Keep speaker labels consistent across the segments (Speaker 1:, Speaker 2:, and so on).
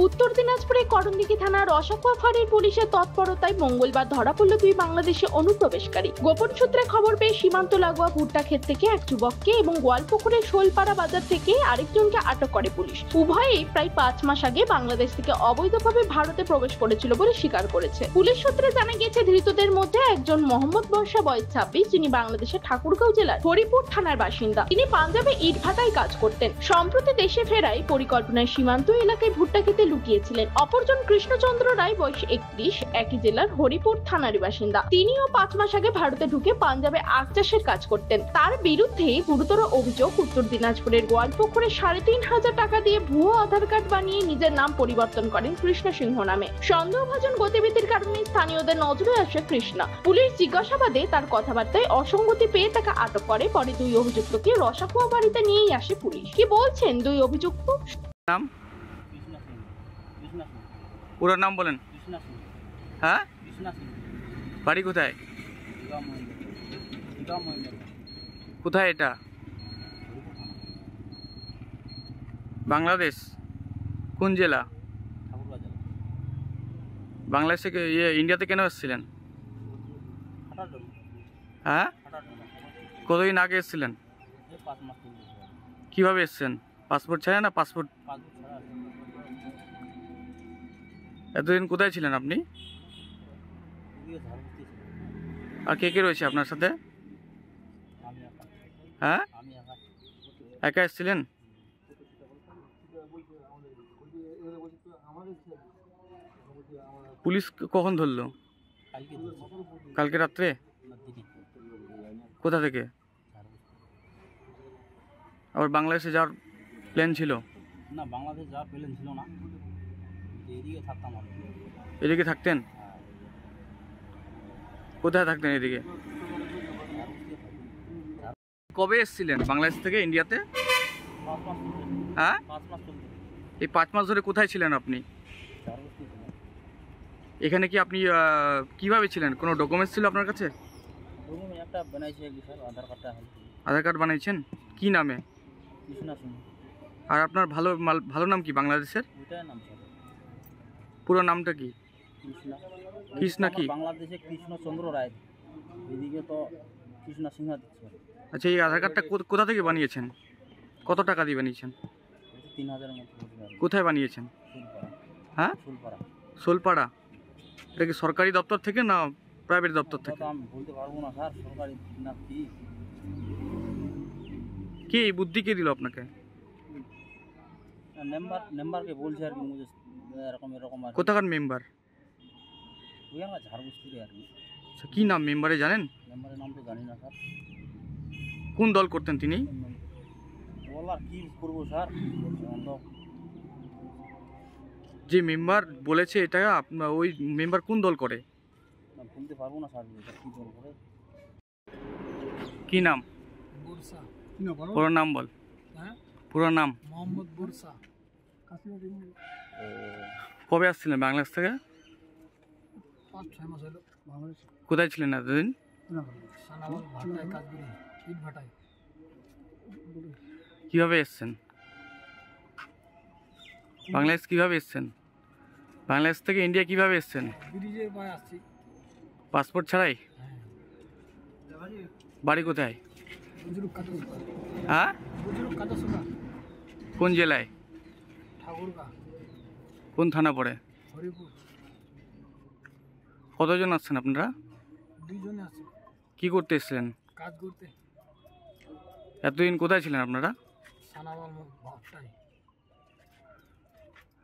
Speaker 1: উত্তর দিনাজপুরে করণদিঘি থানার রসাকুয়া ফাঁড়ির পুলিশের তৎপরতায় মঙ্গলবার ধরা পড়ল দুই বাংলাদেশি অনুপ্রবেশকারী। গোপন সূত্রে খবর পেয়ে সীমান্ত লাগোয়া ভুট্টা ক্ষেত থেকে এক যুবককে এবং গোয়ালপুকুরের শোলপাড়া বাজার থেকে আরেকজনকে আটক করে পুলিশ। উভয়েই প্রায় 5 মাস আগে বাংলাদেশ থেকে অবৈধভাবে ভারতে প্রবেশ করেছিল বলে স্বীকার করেছে। পুলিশ সূত্রে জানা গেছে, ধৃতদের মধ্যে একজন মোহাম্মদ বর্ষা, বয়স 26, যিনি বাংলাদেশের ঠাকুরগাঁও জেলার হরিপুর থানার বাসিন্দা। তিনি পাঞ্জাবে ইটভাটায় কাজ করতেন। সম্প্রতি দেশে ফেরায় পরিকল্পনায় সীমান্ত এলাকায় ভুট্টা খেতে লুকিয়েছিলেন। অপরজন কৃষ্ণচন্দ্র রায়, বয়স 31, একই জেলার হরিপুর থানার বাসিন্দা। তিনিও 5 মাস আগে ভারতে ঢুকে পাঞ্জাবে আখ চাষের কাজ করতেন। তার বিরুদ্ধে গুরুতর অভিযোগ, উত্তর দিনাজপুরের গোয়ালপুকুরে 3,500 টাকা দিয়ে ভুয়ো আধার কার্ড বানিয়ে নিজের নাম পরিবর্তন করেন কৃষ্ণ সিংহ নামে। সন্দেহভাজন গতিবিধির কারণে স্থানীয়দের নজরে আসে কৃষ্ণা। পুলিশ জিজ্ঞাসাবাদে তার কথাবার্তায় অসঙ্গতি পেয়ে তাকে আটক করে। পরে দুই অভিযুক্তকে রসাকুয়া বাড়িতে নিয়েই আসে পুলিশ। কি বলছেন দুই অভিযুক্ত?
Speaker 2: নাম? পুরো নাম বলেন। হ্যাঁ, বাড়ি কোথায়? কোথায় এটা? বাংলাদেশ? কোন জেলা? বাংলাদেশ থেকে ইন্ডিয়াতে কেন এসেছিলেন? হ্যাঁ, কতদিন আগে এসেছিলেন? কিভাবে এসেছেন? পাসপোর্ট ছাড়া না পাসপোর্ট? এতদিন কোথায় ছিলেন আপনি? আর কে কে রয়েছে আপনার সাথে? হ্যাঁ, একা এসেছিলেন? পুলিশ কখন ধরলো? কালকে রাত্রে? কোথা থেকে? আবার বাংলাদেশে যাওয়ার প্ল্যান ছিল?
Speaker 3: না, বাংলাদেশ যাওয়ার প্ল্যান ছিল না, এদিকে থাকতাম।
Speaker 2: এদিকে থাকতেন? কোথায় থাকতেন এদিকে? কবে এসেছিলেন বাংলাদেশ থেকে ইন্ডিয়াতে? হ্যাঁ, এই 5 মাস ধরে কোথায় ছিলেন আপনি? এখানে কি আপনি কিভাবে ছিলেন? কোনো ডকুমেন্টস ছিল আপনার কাছে? আধার কার্ড বানাইছেন? কি নামে? আর আপনার ভালো নাম কি বাংলাদেশের? পুরো নামটা কি? কৃষ্ণা কি?
Speaker 3: বাংলাদেশে কৃষ্ণচন্দ্র রায়, এদিকে তো কৃষ্ণ সিংহ।
Speaker 2: আচ্ছা, এই আধার কার্ডটা কোথা থেকে বানিয়েছেন? কত টাকা দিয়ে বানিয়েছেন?
Speaker 3: 3,000 মতো।
Speaker 2: কোথায় বানিয়েছেন? হ্যাঁ, শোলপাড়া। এটা কি সরকারি দপ্তর থেকে না প্রাইভেট দপ্তর থেকে?
Speaker 3: আমি বলতে পারবো না স্যার, সরকারি না কি।
Speaker 2: কে এই বুদ্ধি কে দিল আপনাকে?
Speaker 3: মেম্বারকে বলছি আর কি, এরকম।
Speaker 2: কোথাকার মেম্বার?
Speaker 3: ঝাড়বস্তির আর কি।
Speaker 2: আচ্ছা, কি নাম মেম্বারে জানেন?
Speaker 3: মেম্বারের নাম তো জানি না স্যার।
Speaker 2: কোন দল করতেন তিনি?
Speaker 3: বলার কি করবো স্যার,
Speaker 2: যে মেম্বার বলেছে এটা, আপনার ওই মেম্বার কোন দল করে?
Speaker 3: বলতে পারবো না স্যার, কি দল করে।
Speaker 2: কি নাম?
Speaker 4: বুরসা।
Speaker 2: পুরো নাম বল।
Speaker 4: হ্যাঁ,
Speaker 2: পুরো নাম?
Speaker 4: মোহাম্মদ বুরসা।
Speaker 2: কবে আসছিলেন বাংলাদেশ থেকে?
Speaker 4: 5-6 মাস হলো বাংলাদেশ।
Speaker 2: কোথায় ছিলেন এতদিন?
Speaker 4: সানাওয়াল ভাটায় কাজ করি, ইট ভাটায়।
Speaker 2: কিভাবে এসছেন বাংলাদেশ? কিভাবে এসছেন বাংলাদেশ থেকে ইন্ডিয়া? কিভাবে এসছেন?
Speaker 4: ব্রিজের পায়ে আসছি।
Speaker 2: পাসপোর্ট ছাড়াই?
Speaker 4: হ্যাঁ।
Speaker 2: বাড়ি কোথায়?
Speaker 4: বুজরুক কাটাসুকা।
Speaker 2: হ্যাঁ,
Speaker 4: বুজরুক কাটাসুকা।
Speaker 2: কোন জেলায়?
Speaker 4: ঠাকুরগাঁও।
Speaker 2: কোন থানা পড়ে?
Speaker 4: হরিপুর।
Speaker 2: কতজন আসছেন আপনারা?
Speaker 4: 2 জনে আছে।
Speaker 2: কি করতে এসেছিলেন?
Speaker 4: কাজ করতে।
Speaker 2: এতদিন কোথায় ছিলেন আপনারা?
Speaker 4: সানাওয়াল ভাটায়।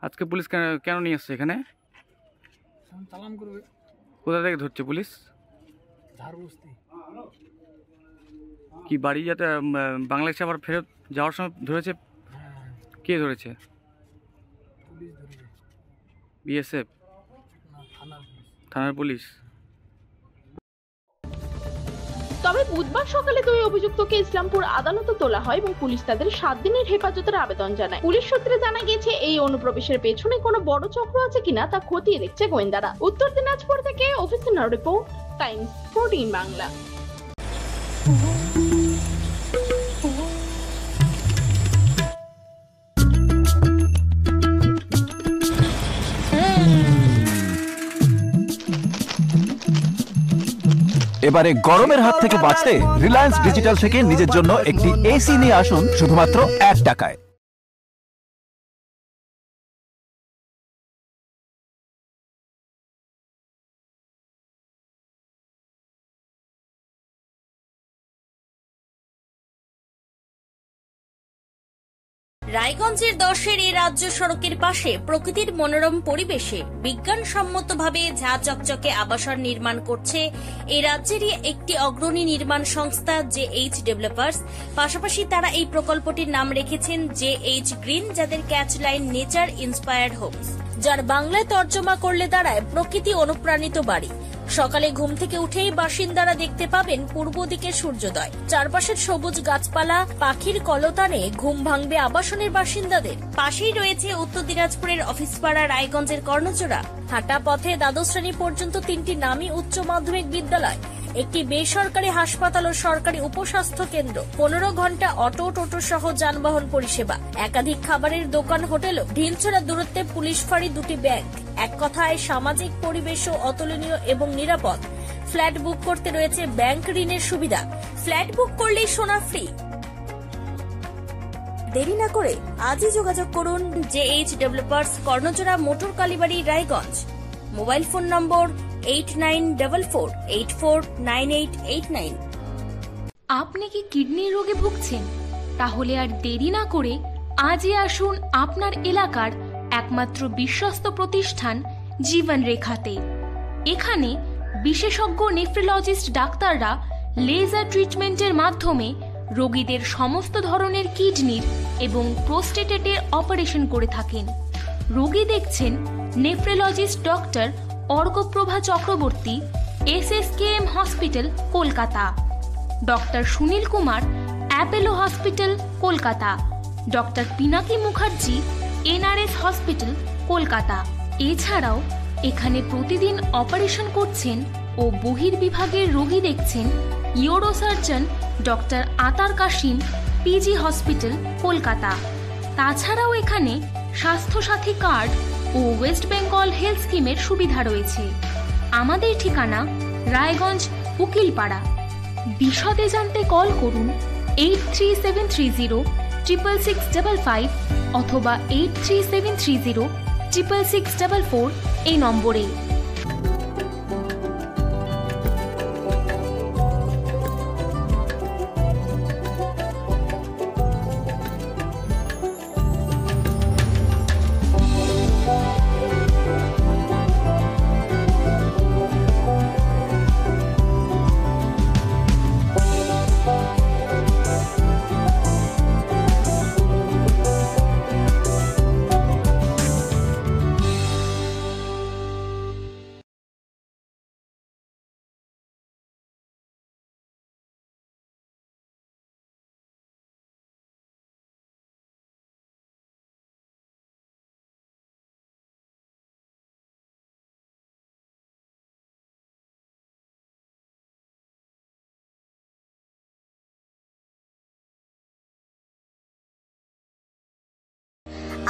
Speaker 2: আজকে পুলিশ কেন নিয়ে আসছে এখানে?
Speaker 4: চালান করবে।
Speaker 2: কোথা থেকে ধরছে পুলিশ?
Speaker 4: ঝাড়বস্তি।
Speaker 2: কি বাড়ি যাতে বাংলাদেশে আবার ফেরত যাওয়ার সময় ধরেছে?
Speaker 4: হ্যাঁ।
Speaker 2: কে ধরেছে?
Speaker 4: পুলিশ ধরেছে।
Speaker 2: বিএসএফ?
Speaker 4: না,
Speaker 1: থানার পুলিশ। তবে বুধবার সকালে দুই অভিযুক্তকে ইসলামপুর আদালতে তোলা হয় এবং পুলিশ তাদের 7 দিনের হেফাজতের আবেদন জানায়। পুলিশ সূত্রে জানা গেছে, এই অনুপ্রবেশের পেছনে কোনো বড় চক্র আছে কিনা তা খতিয়ে দেখছে গোয়েন্দারা। উত্তর দিনাজপুর থেকে অফিসিয়াল রিপোর্ট, টাইমস 14 বাংলা।
Speaker 5: এবারে গরমের হাত থেকে বাঁচতে রিলায়েন্স ডিজিটাল থেকে নিজের জন্য একটি এসি নিয়ে আসুন শুধুমাত্র 1 টাকায়।
Speaker 6: রায়গঞ্জের 10-এর এই রাজ্য সড়কের পাশে প্রকৃতির মনোরম পরিবেশে বিজ্ঞানসম্মতভাবে ঝা চকচকে আবাসন নির্মাণ করছে এই রাজ্যেরই একটি অগ্রণী নির্মাণ সংস্থা JH ডেভেলপার্স। পাশাপাশি তারা এই প্রকল্পটির নাম রেখেছেন JH গ্রিন, যাদের catch line nature inspired homes, যার বাংলায় তর্জমা করলে দাঁড়ায় প্রকৃতি অনুপ্রাণিত বাড়ি। সকালে ঘুম থেকে উঠেই বাসিন্দারা দেখতে পাবেন পূর্ব দিকে সূর্যোদয়, চারপাশের সবুজ গাছপালা, পাখির কলতানে ঘুম ভাঙবে আবাসনের বাসিন্দাদের। পাশেই রয়েছে উত্তর দিনাজপুরের অফিসপাড়া রায়গঞ্জের কর্ণজোড়া। হাঁটা পথে দ্বাদশ শ্রেণী পর্যন্ত 3টি নামী উচ্চ মাধ্যমিক বিদ্যালয়, একটি বেসরকারি হাসপাতাল ও সরকারি উপস্বাস্থ্য কেন্দ্র, 15 ঘন্টা অটো টোটো সহ যানবাহন পরিষেবা, একাধিক খাবারের দোকান, হোটেল, ঢিলছড়া দূরত্বে পুলিশ ফাঁড়ি, 2টি ব্যাংক। এক কথায় সামাজিক পরিবেশও অতুলনীয় এবং নিরাপদ। ফ্ল্যাট বুক করতে রয়েছে ব্যাংক ঋণের সুবিধা। ফ্ল্যাট বুক করলেই সোনা ফ্রি। দেরি না করে আজই যোগাযোগ করুন JH developers, Karnajora, motor Kalibari, Raiganj. Mobile phone number 8944849889।
Speaker 7: আপনি কি কিডনির রোগে ভুগছেন? তাহলে আর দেরি না করে আজই আসুন আপনার এলাকার একমাত্র বিশ্বস্ত প্রতিষ্ঠান জীবন রেখাতে। এখানে বিশেষজ্ঞ নেফ্রোলজিস্ট ডাক্তাররা লেজার ট্রিটমেন্টের মাধ্যমে রোগীদের সমস্ত ধরনের কিডনির এবং প্রোস্টেটের অপারেশন করে থাকেন। রোগী দেখছেন nephrologist doctor Arkaprava Chakraborty, SSKM hospital, Kolkata; doctor Sunil Kumar, Apollo hospital, Kolkata; doctor Pinaki Mukherjee, NRS hospital, Kolkata. এছাড়াও এখানে প্রতিদিন অপারেশন করছেন ও বহির্বিভাগের রোগী দেখছেন ইউরোসার্জন ডক্টর আতার কাশিম, PG হসপিটাল, কলকাতা। তাছাড়াও এখানে স্বাস্থ্যসাথী কার্ড ও ওয়েস্ট বেঙ্গল হেলথ স্কিমের সুবিধা রয়েছে। আমাদের ঠিকানা রায়গঞ্জ, উকিলপাড়া। বিশদে জানতে কল করুন 8373066655 অথবা 8373066644 এই নম্বরে।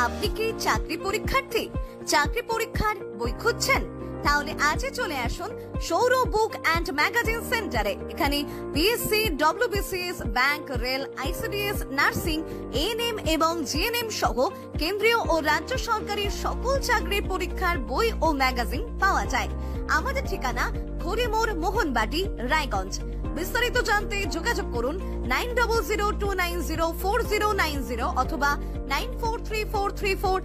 Speaker 8: আপনি কি চাকরি পরীক্ষার্থী? চাকরি পরীক্ষার বই খুঁজছেন? তাহলে আজই চলে আসুন সৌরভ বুক অ্যান্ড ম্যাগাজিন সেন্টারে। এখানে BSc, WBCS, bank, rail, ICDS, nursing, ANM এবং GNM সহ কেন্দ্রীয় ও রাজ্য সরকারের সকল চাকরির পরীক্ষার বই ও ম্যাগাজিন পাওয়া যায়। আমাদের ঠিকানা খড়িমোড়, মোহনবাটি, রায়গঞ্জ। বিস্তারিত জানতে যোগাযোগ করুন 9002904090 অথবা 943434